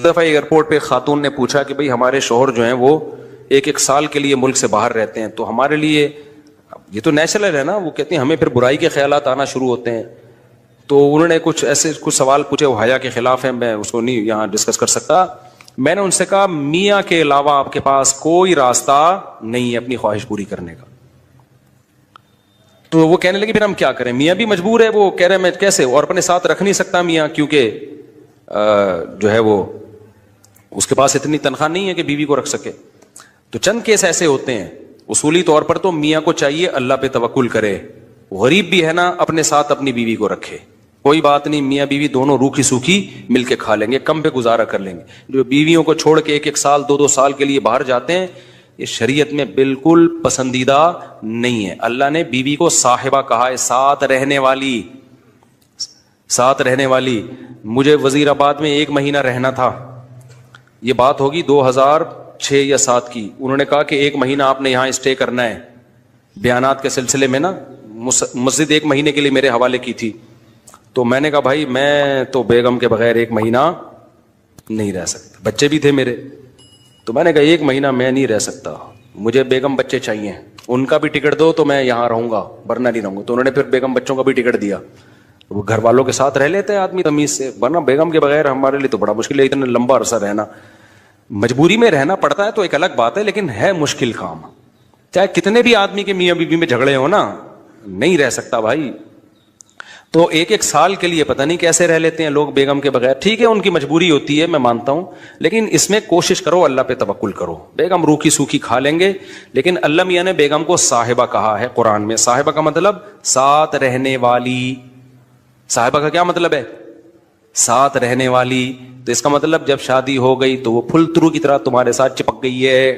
دفعہ ایئرپورٹ پہ خاتون نے پوچھا کہ بھئی ہمارے شوہر جو ہیں وہ ایک سال کے لیے ملک سے باہر رہتے ہیں، تو ہمارے لیے یہ تو نیچرل ہے نا، وہ کہتے ہیں ہمیں پھر برائی کے خیالات آنا شروع ہوتے ہیں. تو انہوں نے کچھ سوال پوچھے، وہ حیا کے خلاف ہیں، میں اس کو نہیں یہاں ڈسکس کر سکتا. میں نے ان سے کہا میاں کے علاوہ آپ کے پاس کوئی راستہ نہیں ہے اپنی خواہش پوری کرنے کا. تو وہ کہنے لگے پھر ہم کیا کریں، میاں بھی مجبور ہے. وہ کہہ رہے میں کیسے، اور اپنے ساتھ رکھ نہیں سکتا میاں، کیونکہ جو ہے وہ اس کے پاس اتنی تنخواہ نہیں ہے کہ بیوی کو رکھ سکے. تو چند کیس ایسے ہوتے ہیں. اصولی طور پر تو میاں کو چاہیے اللہ پہ توکل کرے، غریب بھی ہے نا اپنے ساتھ اپنی بیوی کو رکھے. کوئی بات نہیں، میاں بیوی دونوں روکھی سوکھی مل کے کھا لیں گے، کم پہ گزارا کر لیں گے. جو بیویوں کو چھوڑ کے ایک سال دو سال کے لیے باہر جاتے ہیں، یہ شریعت میں بالکل پسندیدہ نہیں ہے. اللہ نے بیوی کو صاحبہ کہا ہے، ساتھ رہنے والی. مجھے وزیر آباد میں 1 مہینہ رہنا تھا، یہ بات ہوگی 2006 یا 2007 کی. انہوں نے کہا کہ 1 مہینہ آپ نے یہاں اسٹے کرنا ہے. بیانات کے سلسلے میں نا مسجد 1 مہینے کے لیے میرے حوالے کی تھی. تو میں نے کہا بھائی میں تو بیگم کے بغیر 1 مہینہ نہیں رہ سکتا، بچے بھی تھے میرے. تو میں نے کہا 1 مہینہ میں نہیں رہ سکتا، مجھے بیگم بچے چاہیے، ان کا بھی ٹکٹ دو تو میں یہاں رہوں گا ورنہ نہیں رہوں گا. تو انہوں نے پھر بیگم بچوں کا بھی ٹکٹ دیا. وہ گھر والوں کے ساتھ رہ لیتے ہیں آدمی تمیز سے، ورنہ بیگم کے بغیر ہمارے لیے تو بڑا مشکل ہے اتنا لمبا عرصہ رہنا. مجبوری میں رہنا پڑتا ہے تو ایک الگ بات ہے، لیکن ہے مشکل کام. چاہے کتنے بھی آدمی کے میاں بیوی میں جھگڑے ہو نا، نہیں رہ سکتا بھائی. تو 1 سال کے لیے پتہ نہیں کیسے رہ لیتے ہیں لوگ بیگم کے بغیر. ٹھیک ہے ان کی مجبوری ہوتی ہے، میں مانتا ہوں، لیکن اس میں کوشش کرو اللہ پہ توکل کرو. بیگم روکھی سوکھی کھا لیں گے، لیکن اللہ میاں نے بیگم کو صاحبہ کہا ہے قرآن میں. صاحبہ کا مطلب ساتھ رہنے والی. صاحبہ کا کیا مطلب ہے؟ ساتھ رہنے والی. تو اس کا مطلب جب شادی ہو گئی تو وہ پھل ترو کی طرح تمہارے ساتھ چپک گئی ہے.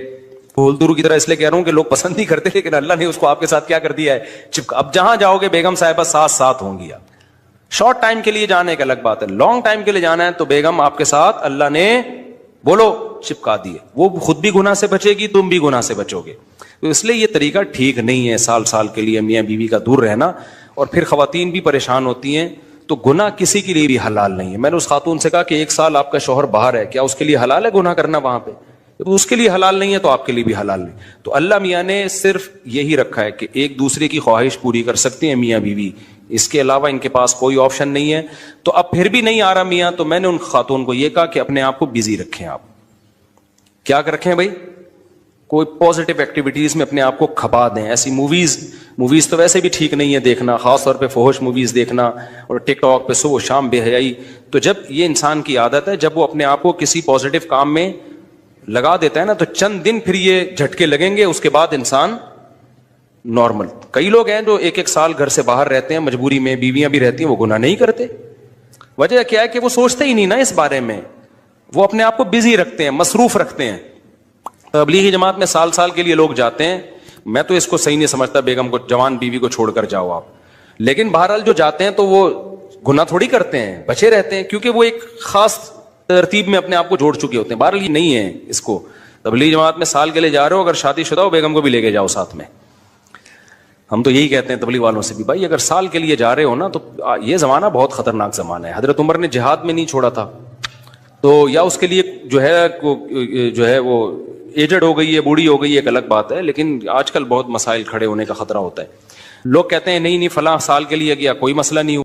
پھول ترو کی طرح اس لیے کہہ رہا ہوں کہ لوگ پسند نہیں کرتے، لیکن اللہ نے اس کو آپ کے ساتھ کیا کر دیا ہے، چپکا. اب جہاں جاؤ گے بیگم صاحبہ ساتھ ہوں گی. آپ شارٹ ٹائم کے لیے جانے ایک الگ بات ہے، لانگ ٹائم کے لیے جانا ہے تو بیگم آپ کے ساتھ اللہ نے بولو چپکا دیے. وہ خود بھی گناہ سے بچے گی، تم بھی گناہ سے بچو گے. تو اس لیے یہ طریقہ ٹھیک نہیں ہے سال کے لیے میاں بیوی کا دور رہنا. اور پھر خواتین بھی پریشان ہوتی ہیں. تو گناہ کسی کے لیے بھی حلال نہیں ہے. میں نے اس خاتون سے کہا کہ 1 سال آپ کا شوہر باہر ہے، کیا اس کے لیے حلال ہے گناہ کرنا وہاں پہ؟ اس کے لیے حلال نہیں ہے تو آپ کے لیے بھی حلال نہیں. تو اللہ میاں نے صرف یہی رکھا ہے کہ ایک دوسرے کی خواہش پوری کر سکتے ہیں میاں بیوی، اس کے علاوہ ان کے پاس کوئی آپشن نہیں ہے. تو اب پھر بھی نہیں آ رہا میاں، تو میں نے ان خاتون کو یہ کہا کہ اپنے آپ کو بزی رکھیں. آپ کیا رکھیں بھائی؟ کوئی پازیٹیو ایکٹیویٹیز میں اپنے آپ کو کھپا دیں. ایسی موویز تو ویسے بھی ٹھیک نہیں ہے دیکھنا، خاص طور پہ فحش موویز دیکھنا اور ٹک ٹاک پہ صبح و شام بے حیائی. تو جب یہ انسان کی عادت ہے، جب وہ اپنے آپ کو کسی پازیٹیو کام میں لگا دیتا ہے نا، تو چند دن پھر یہ جھٹکے لگیں گے، اس کے بعد انسان نارمل. کئی لوگ ہیں جو 1 سال گھر سے باہر رہتے ہیں، مجبوری میں بیویاں بھی رہتی ہیں، وہ گناہ نہیں کرتے. وجہ کیا ہے کہ وہ سوچتے ہی نہیں نا اس بارے میں، وہ اپنے آپ کو بزی رکھتے ہیں، مصروف رکھتے ہیں. تبلیغی جماعت میں سال کے لیے لوگ جاتے ہیں. میں تو اس کو صحیح نہیں سمجھتا بیگم کو، جوان بیوی کو چھوڑ کر جاؤ آپ. لیکن بہرحال جو جاتے ہیں تو وہ گناہ تھوڑی کرتے ہیں، بچے رہتے ہیں، کیونکہ وہ ایک خاص ترتیب میں اپنے آپ کو جوڑ چکے ہوتے ہیں. بہرحال یہ نہیں ہے اس کو. تبلیغی جماعت میں سال کے لیے جا رہے ہو، اگر شادی شدہ ہو بیگم کو بھی لے کے جاؤ ساتھ میں. ہم تو یہی کہتے ہیں تبلیغ والوں سے بھی، بھائی اگر سال کے لیے جا رہے ہو نا، تو یہ زمانہ بہت خطرناک زمانہ ہے. حضرت عمر نے جہاد میں نہیں چھوڑا تھا، تو یا اس کے لیے جو ہے وہ ایجڈ ہو گئی ہے، بوڑھی ہو گئی ہے، ایک الگ بات ہے. لیکن آج کل بہت مسائل کھڑے ہونے کا خطرہ ہوتا ہے. لوگ کہتے ہیں نہیں فلاں سال کے لیے گیا، کوئی مسئلہ نہیں ہوا.